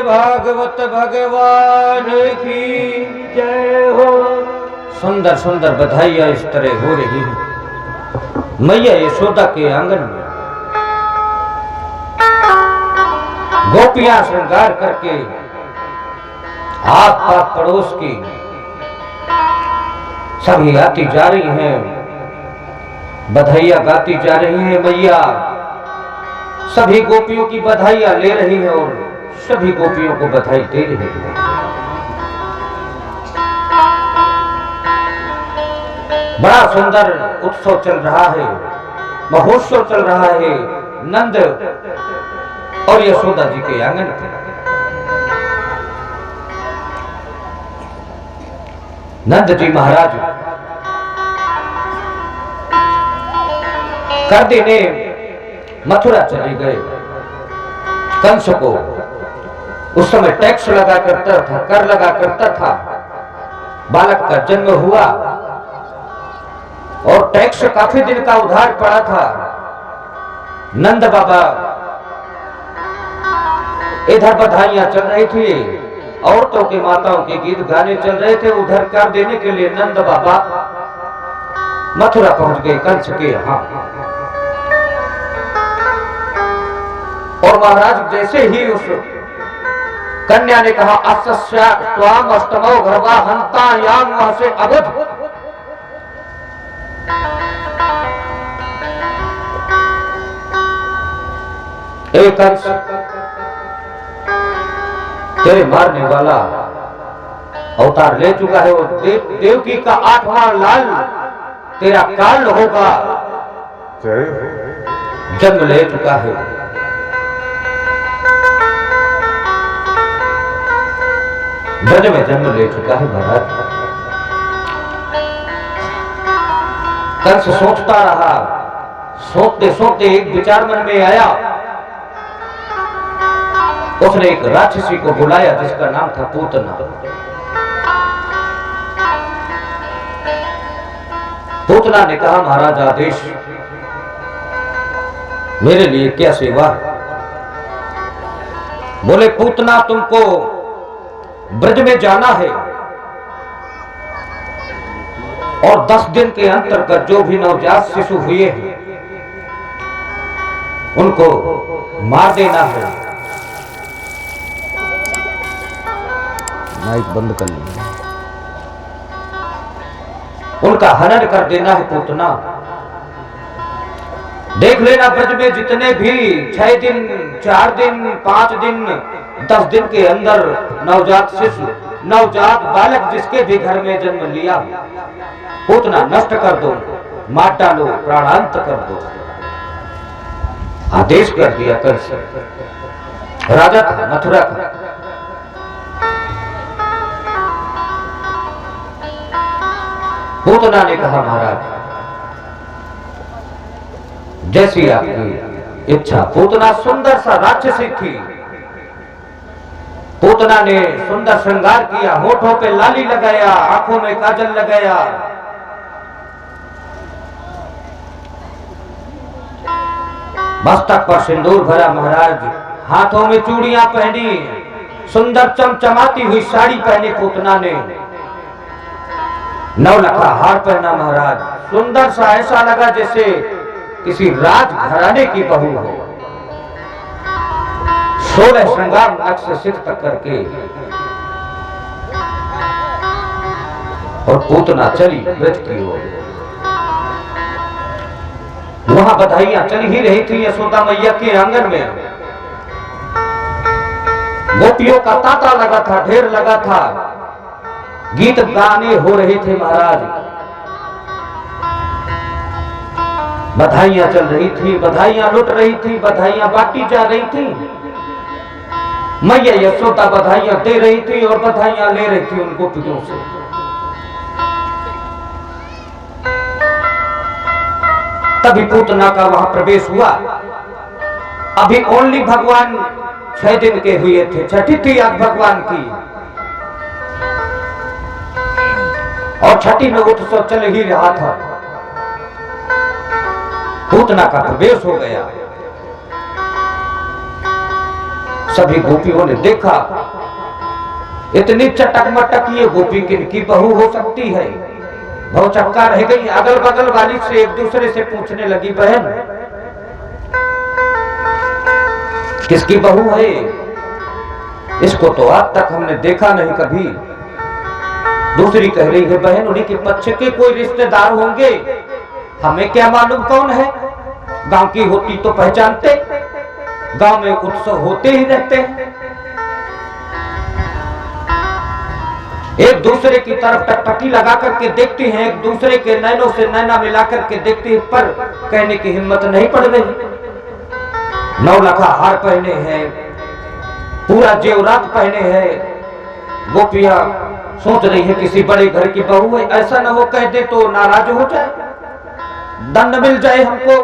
भागवत भगवान की जय हो। सुंदर सुंदर बधाइयां इस तरह हो रही हैं मैया यशोदा के आंगन में। गोपियां श्रृंगार करके आस पास पड़ोस की सभी आती जा रही हैं, बधाइयां गाती जा रही हैं। मैया सभी गोपियों की बधाइयां ले रही है और सभी गोपियों को बधाई दे रही है। बड़ा सुंदर उत्सव चल रहा है, महोत्सव चल रहा है नंद और यशोदा जी के आंगन पे। नंद जी महाराज कर देने मथुरा चले गए। कंस को उस समय टैक्स लगा करता था, कर लगा करता था। बालक का जन्म हुआ और टैक्स काफी दिन का उधार पड़ा था। नंद बाबा इधर बधाइयां चल रही थी, औरतों के माताओं के गीत गाने चल रहे थे। उधर कर देने के लिए नंद बाबा मथुरा पहुंच गए कंस के यहाँ। और महाराज जैसे ही उस कन्या ने कहा अस्या त्वाम अष्टमो गर्भा हंता याम, वहां से अबुध एक कंस तेरे मारने वाला अवतार ले चुका है और देवकी का 8वां लाल तेरा काल होगा, जन्म ले चुका है। ब्रज में जन्म ले चुका है महाराज। कंस सोचता रहा, सोचते सोचते एक विचार मन में आया। उसने एक राक्षसी को बुलाया जिसका नाम था पूतना। पूतना ने कहा महाराज आदेश, मेरे लिए क्या सेवा है? बोले पूतना तुमको ब्रज में जाना है और 10 दिन के अंतर्गत जो भी नवजात शिशु हुए हैं उनको मार देना है। माइक बंद कर लेना। उनका हनन कर देना है पूतना। देख लेना ब्रज में जितने भी 6 दिन 4 दिन 5 दिन 10 दिन के अंदर नवजात शिशु नवजात बालक जिसके भी घर में जन्म लिया पूतना नष्ट कर दो, मार डालो, प्राणांत कर दो। आदेश कर दिया कंस। राजा था मथुरा का। पूतना ने कहा महाराज जैसी आपकी इच्छा। पूतना सुंदर सा राक्षसी थी। पूतना ने सुंदर श्रृंगार किया, होठों पे लाली लगाया, आंखों में काजल लगाया। मस्तक पर सिंदूर भरा महाराज, हाथों में चूड़ियां पहनी, सुंदर चमचमाती हुई साड़ी पहनी पूतना ने, 9 लखा हार पहना महाराज। सुंदर सा ऐसा लगा जैसे किसी राजघराने की बहू हो। 16 श्रृंगार नख से सिर तक करके और पूतना चली ब्रज की ओर। वहां बधाइयां चल ही रही थी यशोदा मैया के आंगन में। गोपियों का तांता लगा था, ढेर लगा था, गीत गाने हो रहे थे महाराज। बधाइयां चल रही थी, बधाइयां लुट रही थी, बधाइयां बांटी जा रही थी। मैया यशोदा बधाइयां दे रही थी और बधाइयां ले रही थी उन गोपियों से। तभी पूतना का वहां प्रवेश हुआ। अभी ओनली भगवान 6 दिन के हुए थे, छठी थी आज भगवान की और छठी में उत्सव चल ही रहा था। पूतना का प्रवेश हो गया। सभी गोपियों ने देखा, इतनी चटक मटक ये गोपी किनकी बहू हो सकती है। भौचक्का रह गई। अगल बगल वाली से एक दूसरे से पूछने लगी, बहन किसकी बहू है? इसको तो आज तक हमने देखा नहीं कभी। दूसरी कह रही है, बहन उन्हीं के पक्ष के कोई रिश्तेदार होंगे, हमें क्या मालूम कौन है। गांव की होती तो पहचानते, गांव में उत्सव होते ही रहते हैं। एक दूसरे की तरफ टकटकी लगा करके देखती हैं, एक दूसरे के नैनों से नैना मिला करके देखती हैं, पर कहने की हिम्मत नहीं पड़ रही। 9 लखा हार पहने हैं, पूरा जेवरात पहने हैं। गोपियां सोच रही है किसी बड़े घर की बहू है, ऐसा न हो कह दे तो नाराज हो जाए, दंड मिल जाए हमको।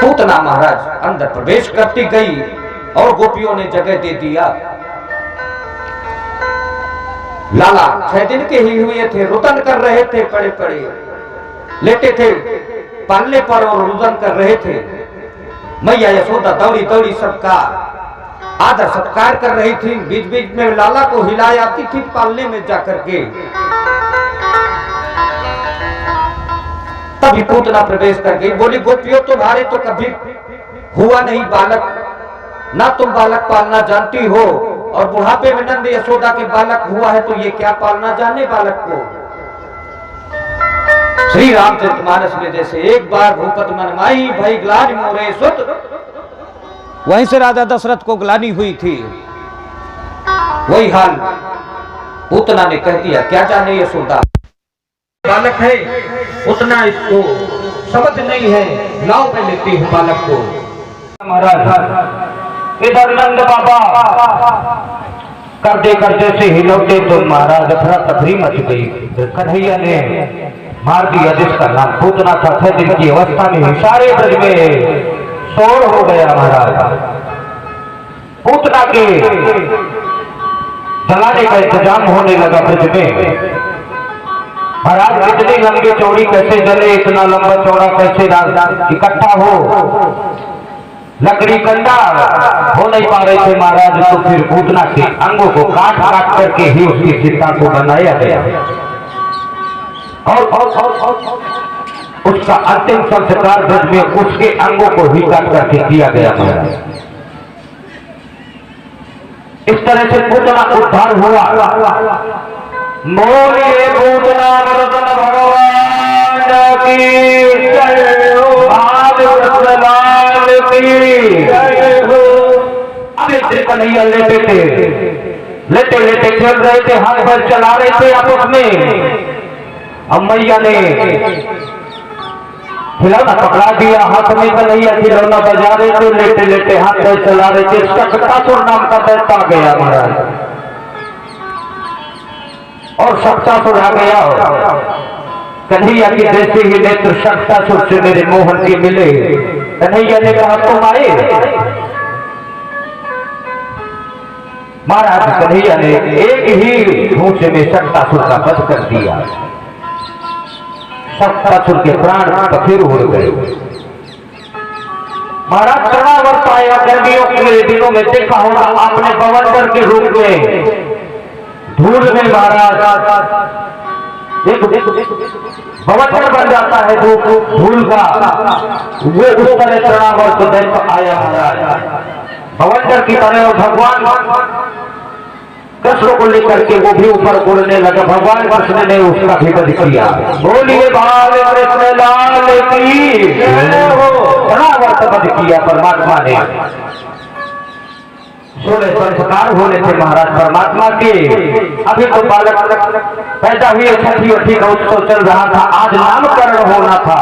पूतना महाराज अंदर प्रवेश करती गई और गोपियों ने जगह दे दिया। लाला 6 दिन के ही हुए थे, रुदन कर रहे थे, पड़े पड़े लेटे थे पालने पर और रुदन कर रहे थे। मैया यशोदा दौड़ी दौड़ी सबका आदर सत्कार कर रही थी। बीच बीच में लाला को हिलाए आती थी पालने में जाकर के। तभी पूतना प्रवेश कर गई, बोली गोपियों तुम्हारे तो कभी हुआ नहीं बालक, ना तुम बालक पालना जानती हो, और बुढ़ापे में नंद यशोदा के बालक हुआ है तो ये क्या पालना जाने बालक को। श्री रामचरितमानस में जैसे एक बार भूपत मन माई भई ग्लानि मोरे सुत, वहीं से राजा दशरथ को ग्लानि हुई थी। वही हाल पूतना ने कह दिया, क्या जाने यशोदा बालक है, उतना इसको समझ नहीं है, लाओ मैं लेती हूँ बालक को। महाराज इधर नंद बाबा करते से हिलौटे तो महाराज अफरा तफरी मच गई। कन्हैया ने मार दिया जिसका नाम पूतना था। 6 दिन की अवस्था में ही सारे ब्रज में शोर हो गया। महाराज पूतना के जलाने का इंतजाम होने लगा ब्रज में। महाराज इतनी लंबी चौड़ी कैसे जले, इतना लंबा चौड़ा कैसे इकट्ठा हो, लकड़ी कंडा हो नहीं पा रहे थे महाराज। तो फिर पूतना के अंगों को काट काट करके ही उसकी चिता को बनाया गया और उसका अंतिम संस्कार ब्रज में उसके अंगों को ही काट करके किया गया महाराज। इस तरह से पूतना उद्धार हुआ। मोरिए पूतना वरदन भगवान की जय हो, लाल की जय हो। अब कन्हैया लेटे लेटे खेल रहे थे, हाथ पर चला रहे थे आपस में। अब मैया ने खिलौना पकड़ा दिया हाथ में, कन्हैया खिलौना बजा रहे थे, लेटे लेटे हाथ पर चला रहे थे। शक्तासुर नाम का दैत्य आ गया महाराज, और शक्तासुर आ गया। कन्हैया की जैसे ही नेत्र शक्तासुर से मेरे मोहन के मिले, कन्हैया ने कहा तुम आए। महाराज कन्हैया ने एक ही घूंस में शक्तासुर का वध कर दिया। शक्तासुर के प्राण पखेरु उड़ गए। महाराज कर्णावर्त आया। गर्मियों के दिनों में देखा होगा आपने बवंडर के रूप में धूल में महाराज बवंडर बन जाता है धूल का, वो उस तरह कर्णावर्त दैत्य आया महाराज बवंडर की तरह। और भगवान कृष्ण को लेकर के वो भी ऊपर उड़ने लगा। भगवान कृष्ण ने उसका भी वध किया। बोलिए बाल कृष्ण लाल की जय हो। कर्णावर्त वध किया परमात्मा ने। 16 संस्कार होने थे महाराज परमात्मा के। अभी तो बालक पैदा हुए, छठी वठी का उत्सव चल रहा था, आज नामकरण होना था।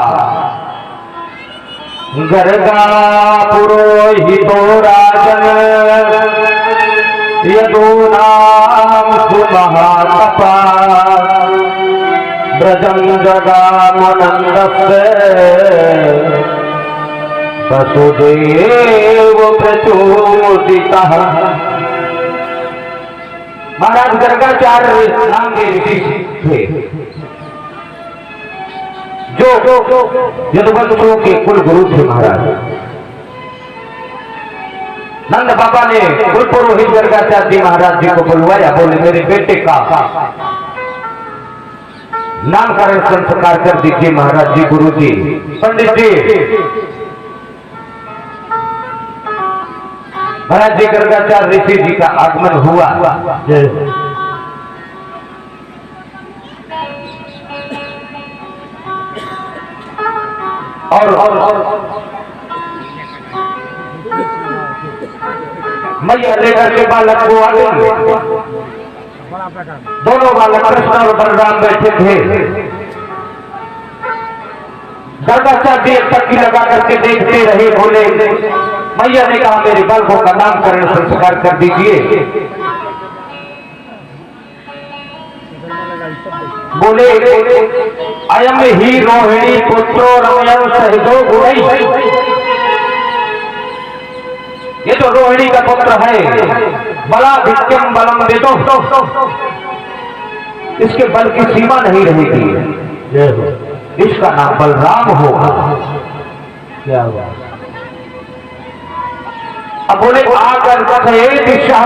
गर्गा पुरोहितो राजन यदूनाम सुमहातपा ब्रजं जगामनन्दस्य वसुदेव प्रचोदितः। महाराज गर्गाचार्य नाम के ऋषि थे जो यदुवंशियों के कुल गुरु थे महाराज। नंद बाबा ने कुल पुरोहित गर्गाचार्य जी महाराज जी को बुलवाया। बोले मेरे बेटे का नामकरण संस्कार कर दीजिए महाराज जी। गुरु जी पंडित जी महाराज जी गर्गाचार्य ऋषि जी का आगमन हुआ। और मैया लेकर के बालक को आ गई। दोनों बालक कृष्ण और बलराम बैठे थे। गर्गाचार्य टक्की लगा करके देखते रहे। बोले मैया ने कहा मेरे बालकों का नामकरण संस्कार कर दीजिए। बोले अयम ही रोहिणी पुत्रो रमयम सहितो गुणै। ये जो रोहिणी का पुत्र है बला भिक्यम बलम वेदो, इसके बल की सीमा नहीं रहेगी। इसका नाम बलराम होगा। क्या हुआ? अब बोले आकर दिशा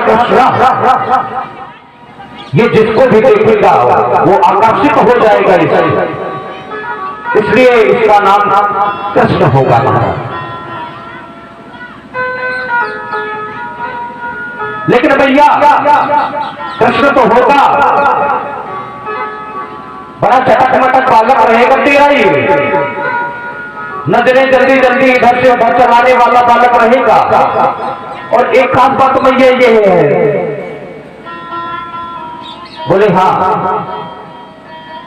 ये जिसको भी देखेगा वो आकर्षित हो जाएगा इसलिए इसका नाम कृष्ण होगा। लेकिन भैया कृष्ण तो होगा, बड़ा चटक मटक बालक रहेगा तेरा ही। नजरें जल्दी जल्दी इधर से उधर चलाने वाला बालक रहेगा। और एक खास बात भैया ये है। बोले हाँ।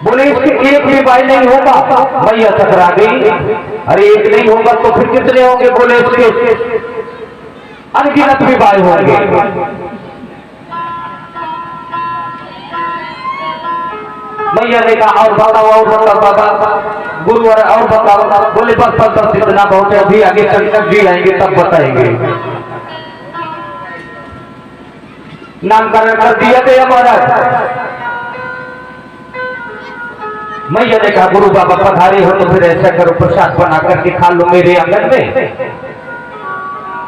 बोले इसके एक भी भाई नहीं होगा। भैया चकरा गई। अरे एक नहीं होगा तो फिर कितने होंगे? बोले इसके अनगिनत भी भाई होंगे। भैया ने कहा और बताओ और बताओ बाबा गुरुवर और बताओ। बोले बस बस बस इतना बहुत है, अभी आगे चल कर भी आएंगे तब बताएंगे। नामकरण कर दिया गया महाराज। मैया ने कहा गुरु बाबा पधारे हो तो फिर ऐसा करो प्रसाद बना करके खा लो मेरे आंगन में।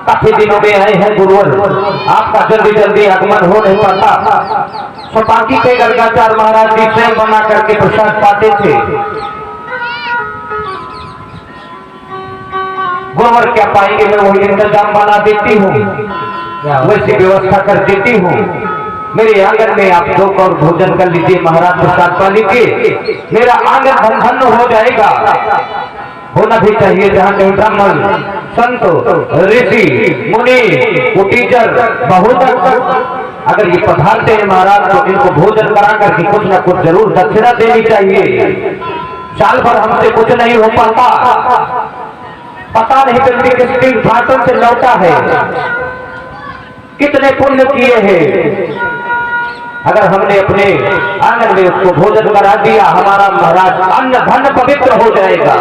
काफी दिनों में आए हैं गुरुवर, आपका जल्दी जल्दी आगमन हो नहीं पाता। तो बाकी के गर्गाचार्य महाराज जी स्वयं बना करके प्रसाद पाते थे। गुरुवर क्या पाएंगे? मैं वही इंतजाम बना देती हूँ, वैसी व्यवस्था कर देती हूँ। मेरे आंगन में आप दो और भोजन कर लीजिए महाराज, प्रसाद पा लीजिए। मेरा आंगन धन धन हो जाएगा। होना भी चाहिए जहाँ कहीं ब्राह्मण संत ऋषि मुनि कुटीचर बहुत अगर ये पधारते हैं महाराज तो इनको भोजन करा करके कुछ न कुछ जरूर दक्षिणा देनी चाहिए। साल भर हमसे कुछ नहीं हो पाता, पता नहीं व्यक्ति किस तीर्थाटन से लौटा है, कितने पुण्य किए हैं। अगर हमने अपने आंगन में उसको भोजन करा दिया हमारा महाराज अन्न धन पवित्र हो जाएगा।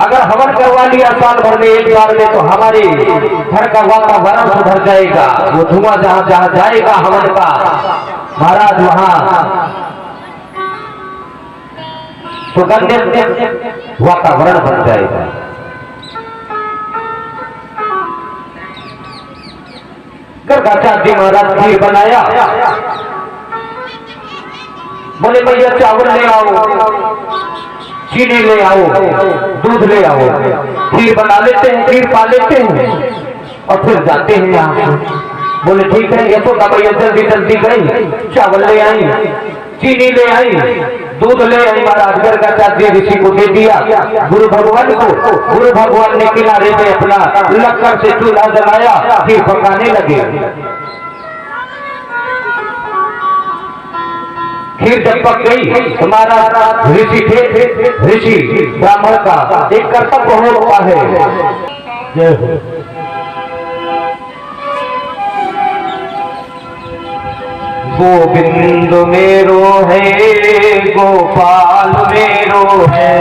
अगर हवन करवा लिया साल भर में एक बार में तो हमारे घर का वातावरण सुधर जाएगा। वो धुआं जहां जहां जाएगा हवन का महाराज वहां सुगंधित वातावरण बन जाएगा। गर्गाचार्य जी महाराज खीर बनाया। बोले भैया चावल ले आओ, चीनी ले आओ, दूध ले आओ। खीर बना लेते हैं, खीर पा लेते हैं और फिर जाते हैं यहाँ से। बोले ठीक है। यशोदा भैया जल्दी जल्दी गई, चावल ले आई, चीनी ले आई, दूध ले आई। महाराज गर्गाचार्य ऋषि को दे दिया गुरु भगवान को। गुरु भगवान ने किनारे में अपना लक्कड़ से चूल्हा जलाया, खीर पकाने लगे। खीर जब पक गई तो महाराज ऋषि थे, ऋषि ब्राह्मण का एक कर्तव्य होता है। जय हो। गोविंद मेरो है, गोपाल मेरो है,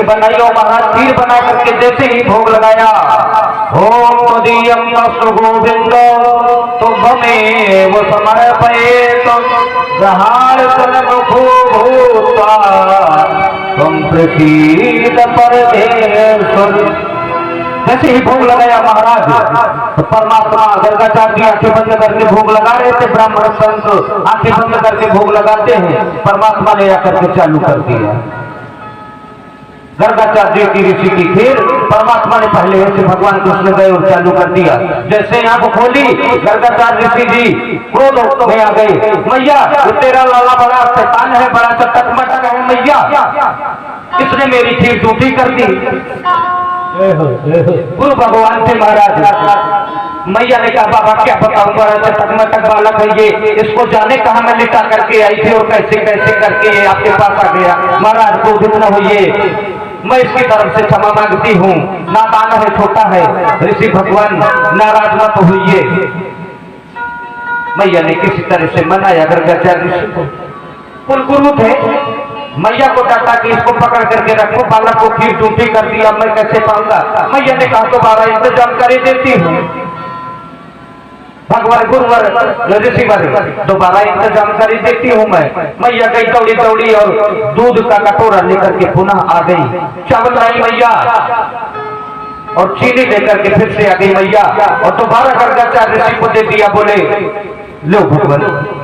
बनाई और महाराज खीर बना करके जैसे ही भोग लगाया, ओम मदीयम अस्तु गोविंद तुभमेव समर्पयेत् ग्रहाण तन्मुखो भूत्वा त्वं प्रसीद परमेश्वर। जैसे ही भोग लगाया महाराज तो परमात्मा गर्गाचार्य आंखें बंद करके भोग लगा रहे थे, ब्राह्मण संत आंखें बंद करके भोग लगाते हैं, परमात्मा ने आकर के चालू कर दिया। गर्गाचार्य की ऋषि की खीर परमात्मा ने पहले ऐसे भगवान कृष्ण गए और चालू कर दिया। जैसे आंख खोली गर्गाचार्य ऋषि जी क्रोध में आ गए, मैया तेरा लाला बड़ा शैतान है, बड़ा चटक मटक है मैया, इसने मेरी खीर झूठी कर दी। गुरु भगवान से महाराज मैया ने कहा बाबा क्या बताऊं, बड़ा चटक मटक बालक है ये, इसको जाने कहा मैं लिटा करके आई थी और कैसे कैसे करके ये आपके पास आ गया। महाराज को दुख न होइए, मैं इसकी तरफ से क्षमा मांगती हूँ, नादान है, छोटा है। ऋषि भगवान नाराज मत होइए। मैया ने किसी तरह से मनाया गर्गाचार्य ऋषि को, कुलगुरु थे, मैया को डांटा कि इसको पकड़ करके रखो, बालक को खीर झूठी कर दिया, मैं कैसे पाऊंगा। मैया ने कहा दोबारा इंतजाम कर देती हूँ। भगवान गुरुवर ऋषिवर दोबारा इंतजाम कर देती हूँ मैं। मैया गई दौड़ी दौड़ी और दूध का कटोरा लेकर के पुनः आ गई। चावल लाई मैया और चीनी लेकर के फिर से आ गई मैया और दोबारा गर्गाचार्य ऋषि को दे दिया, बोले लो भगवान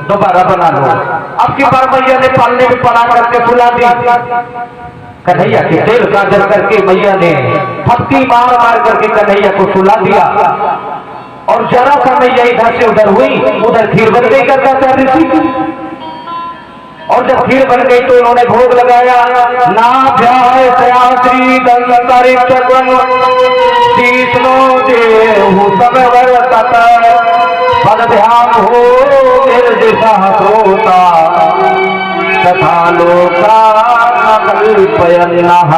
दोबारा बना लो। अब की बार मैया ने पालने में पड़ा करके सुला दी। कन्हैया के तेल गाजर करके मैया ने थपकी मार मार करके कन्हैया को सुला दिया और जरा सा मैया इधर से उधर हुई, उधर खीर बन गई गर्गाचार्य ऋषि की। और जब खीर बन गई तो उन्होंने भोग लगाया। ना ध्याय श्री पद ध्यान हो निर्दिशा होता तथा लोका कल्पयन्नः।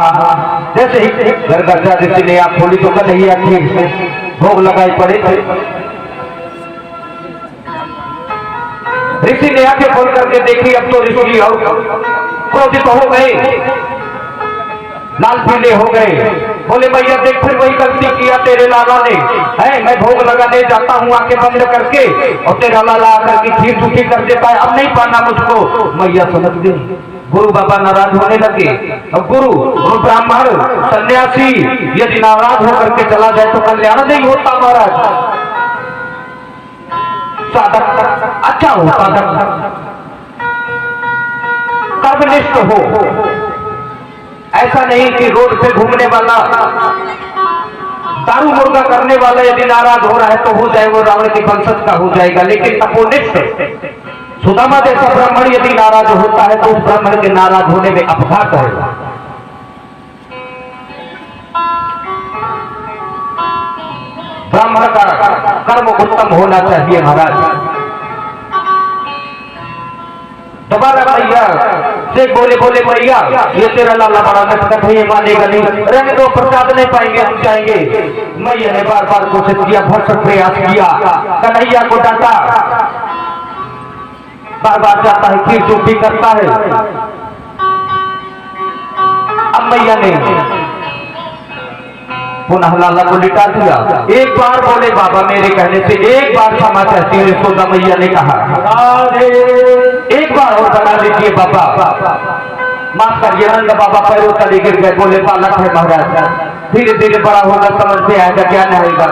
जैसे ही गर्गाचार्य ऋषि ने आँख खोली तो कन्हैया खीर से भोग लगाई पड़े थे। ऋषि ने आंखें खोल करके देखी, अब तो ऋषि और क्रोधित हो गए, लाल पीले हो गए। बोले भैया देख फिर वही गलती किया तेरे लाला ने, है मैं भोग लगाने जाता हूँ आंखें बंद करके और तेरा लाला आकर के खीर झूठी कर देता है, अब नहीं पाना मुझको। मैया समझ गई, गुरु बाबा नाराज होने लगे। अब गुरु ब्राह्मण सन्यासी यदि नाराज होकर के चला जाए तो कल्याण नहीं होता महाराज, साधक अच्छा हो, साधक कर्मनिष्ठ हो। ऐसा नहीं कि रोड पे घूमने वाला दारू मुर्गा करने वाला यदि नाराज हो रहा है तो हो जाए, वो रावण के वंशज का हो जाएगा। लेकिन तपोनिष्ठ सुदामा जैसा ब्राह्मण यदि नाराज होता है तो उस ब्राह्मण के नाराज होने में अपघात है। ब्राह्मण का कर्म उत्तम होना चाहिए महाराज। दोबारा मैया से बोले मैया ये तेरा लाला बड़ा नटखट है, ये मानेगा नहीं, रहने दो, प्रसाद नहीं पाएंगे, हम चाहेंगे। मैया ने बार बार कोशिश किया, भरसक प्रयास किया, कन्हैया को डांटा, बार बार जाता है खीर झूठी करता है। अब मैया ने पुनः लाला को लिटा दिया। एक बार बोले बाबा मेरे कहने से एक बार क्षमा चाहती हूँ, यशोदा मैया ने कहा एक बार और बना दीजिए बाबा, माफ करिए। नंद बाबा पैरों तले गिर गए, बोले बालक है महाराज, धीरे धीरे बड़ा होगा, समझ में आएगा, ज्ञान आएगा।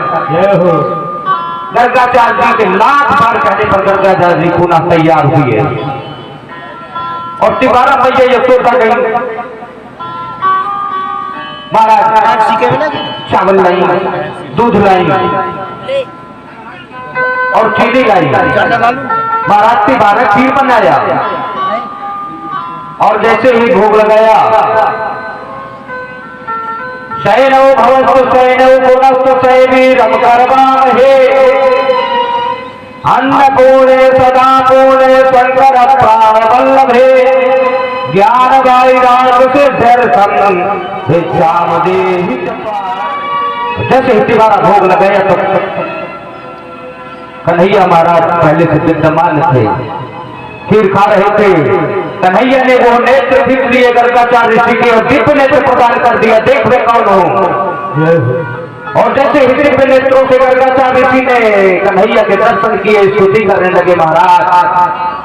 गर्गाचार्य जी के लाख बार कहने पर गर्गाचार्य जी पुनः तैयार हुए और तिवारा मैया यशोदा गई। महाराज चावल लाई, दूध लाई और चीनी लाई। महाराज के बारह खीर बनाया और जैसे ही भोग लगाया, शयनौ भवन्तु शयनौ पुनस्तु शयवीरं कर्वामहे अन्नपूर्णे सदा पूर्णे शंकर प्राणवल्लभे ज्ञान वैराग्य सिद्ध्यर्थं भिक्षाम देहि। जैसे ही तिवारा भोग लगाया तो कन्हैया महाराज पहले से विद्यमान थे, खीर खा रहे थे। कन्हैया ने वो नेत्र दीप लिए गर्गाचार्य ऋषि के और दिव्य नेत्र प्रदान कर दिया, देख वे कौन हो। और जैसे ही दिव्य नेत्रों से गर्गाचार्य ऋषि ने कन्हैया के दर्शन किए, स्तुति करने लगे महाराज।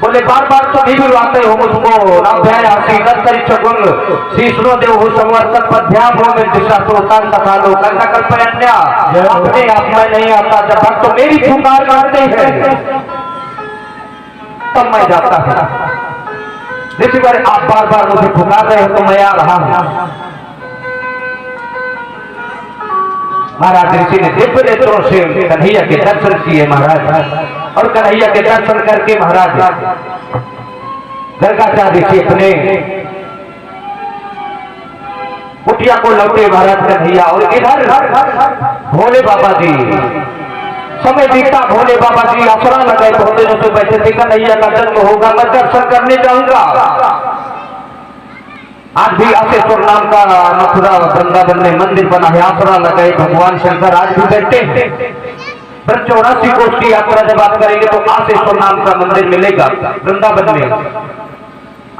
बोले बार बार तो नहीं बुलवाते हो मुझको, नाभ्यासी दत्तरि चगुल शीशनो देव हो संवर्तक पद्याम हो मेरे दिशा सोतान तथा लो कर्ता कल्पन्या। अपने आप में नहीं आता, जब भक्त तो मेरी पुकार करते हैं तब मैं जाता है। ऋषिवर आप बार बार मुझे पुकार रहे हो तो मैं आ रहा हूं। महाराज ऋषि ने दिव्य नेत्रों से कन्हैया के दर्शन किए महाराज, और कन्हैया के दर्शन करके महाराज गर्गाचार्य ऋषि अपने कुटिया को लौटे महाराज कन्हैया। और इधर भोले बाबा जी, समय बीता, भोले बाबा जी आसरा लगाए, बहुत दिनों से बैठे थे कन्हैया का जन्म होगा, मैं दर्शन करने जाऊंगा। आज भी आसेश्वर नाम का मथुरा वृंदावन में मंदिर बना है, आसरा लगाए भगवान शंकर आज भी बैठे हैं। 84 कोष की यात्रा जब आप करेंगे तो आसेश्वर नाम का मंदिर मिलेगा वृंदावन में,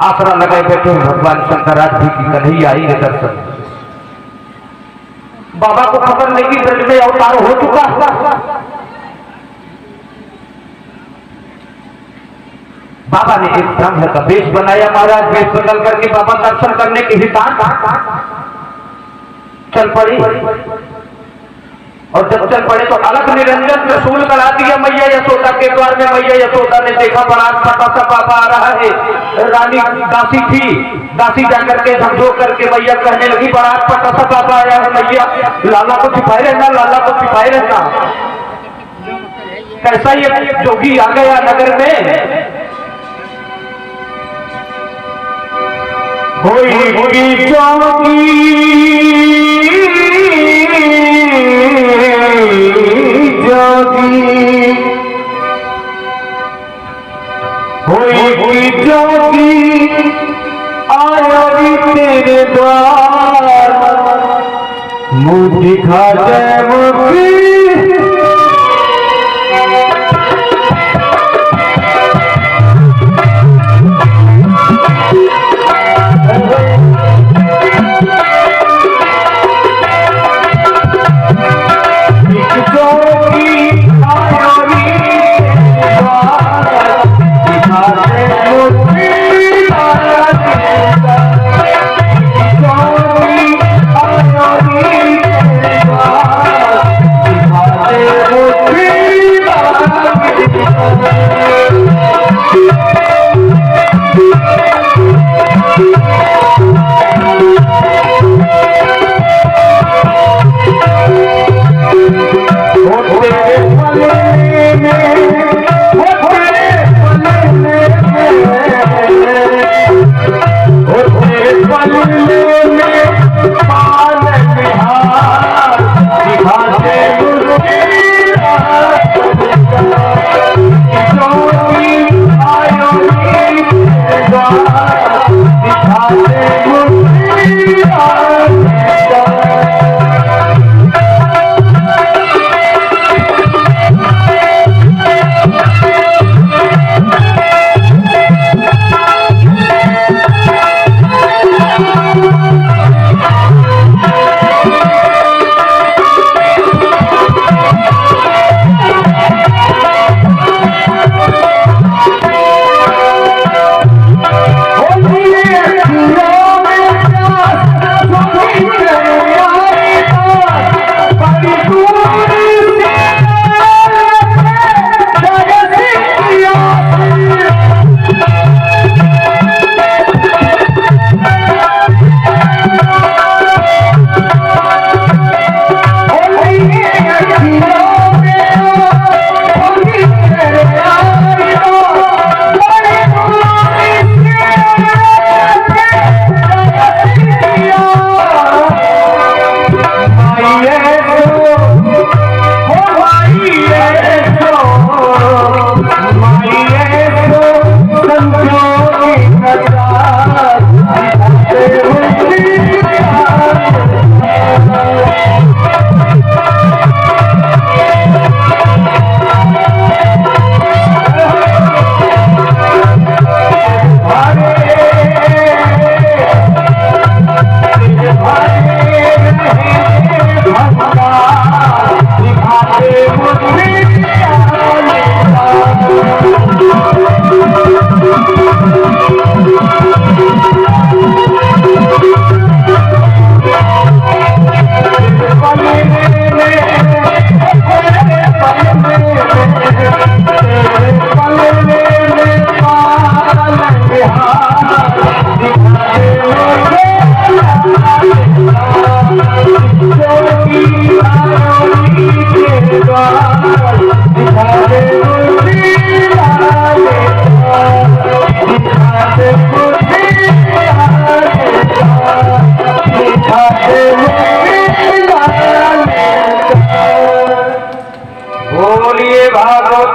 आसरा लगाए बैठे हैं भगवान शंकर आज भी की कन्हैया आएंगे दर्शन। बाबा को खबर नहीं कि ब्रज में अवतार हो चुका। बाबा ने एक ब्राह्मण का वेश बनाया महाराज, वेश बदल करके बाबा दर्शन करने के हितान चल पड़ी। और जब चल पड़े तो अलग निरंजन रसूल करा दिया मैया यशोदा के द्वार में। मैया यशोदा ने देखा बड़ा छोटा सा बाबा आ रहा है। रानी दासी थी, दासी जाकर के झकझोर करके मैया कहने लगी बड़ा छोटा सा बाबा आया है मैया, लाला को छिपाए रहना, लाला को छिपाए रहना। कैसा ये जोगी आ गया नगर में। होई जोगी जोगी होई जोगी आया भी तेरे द्वार, मुँह दिखा जय मुखी।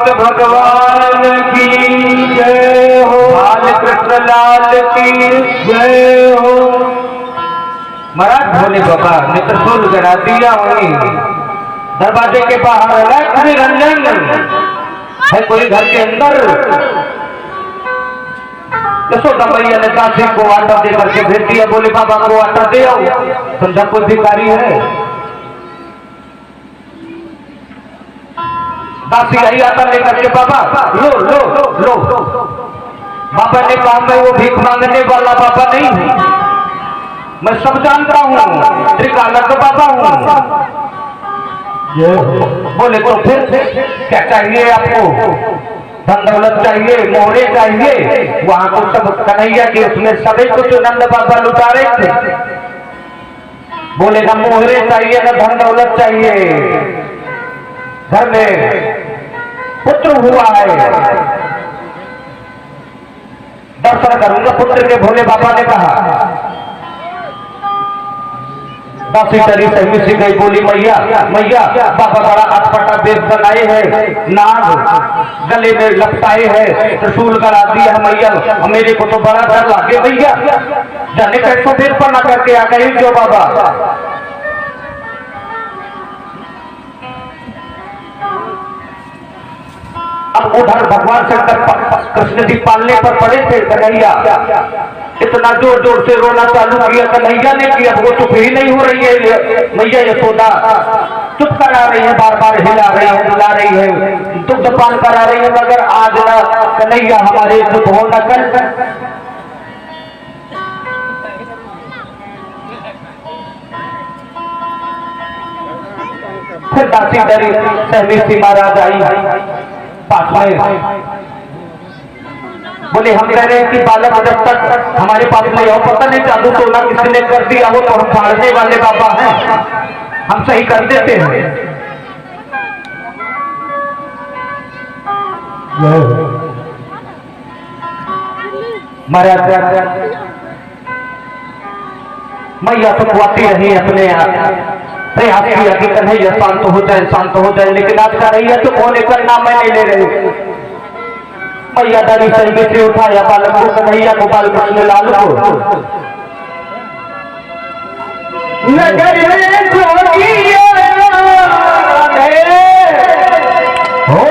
भक्त भगवान की जय हो। बाल कृष्ण लाल की जय हो। महाराज भोले बाबा ने त्रिशूल गिरा दिया वहीं दरवाजे के बाहर लक्ष्मी रंजन है कोई घर के अंदर। यशोदा मैया ने दासी को आटा दे करके भेज दिया, बोले बाबा को आटा दे आओ, समझा कोई भिखारी है। दासी आई आटा लेकर के, बाबा लो लो लो। बाबा ने कहा मैं वो भीख मांगने वाला बाबा नहीं हूं, मैं सब जानता हूं, त्रिकाला का बाबा हूं। बोले तो फिर क्या चाहिए आपको? धन दौलत चाहिए, मोहरे चाहिए? वहां को सब कन्हैया के उसमें सभी कुछ नंद बाबा लुटा रहे थे। बोले ना मोहरे चाहिए ना धन दौलत चाहिए, घर में पुत्र हुआ है, दर्शन करूंगा पुत्र के। भोले बाबा ने कहा। दासी डरी सहमी सी गई, बोली मैया मैया बाबा बड़ा अटपटा बेग बनाए हैं, नाग गले में लपटाए हैं, त्रिशूल करा दिया है मैया, मेरे को तो बड़ा डर लगे भैया, जाने कैसो बेग बना करके आ गई जो बाबा। अब उधर भगवान शंकर कृष्ण जी पालने पर पड़े थे। कन्हैया इतना जोर जोर से रोना चालू किया कन्हैया ने कि अब वो चुप ही नहीं हो रही है। मैया यशोदा चुप करा रही है, बार बार हिला रही है, हिला रही है, दुग्ध पान करा रही है, मगर आज ना कन्हैया हमारे चुप हो न कर। फिर दासी डरी सहमी सी महाराज आई पास में, बोले हम कह रहे हैं कि बालक जब तक हमारे पास नहीं हो, पता नहीं जादू टोना किसने कर दिया हो, तो हम फाड़ने वाले बाबा हैं, हम सही कर देते हैं। महाराज मैया सुखवाती रही अपने आप, प्रयास किया कि कन्हैया शांत हो जाए, शांत हो जाए, लेकिन आज कन्हैया चुप होने का नाम मैं नहीं ले रही। मैया डरी सहमी से उठाया बालक को, कन्हैया को, बाल कृष्ण लाल को। नगर में जोगिया हो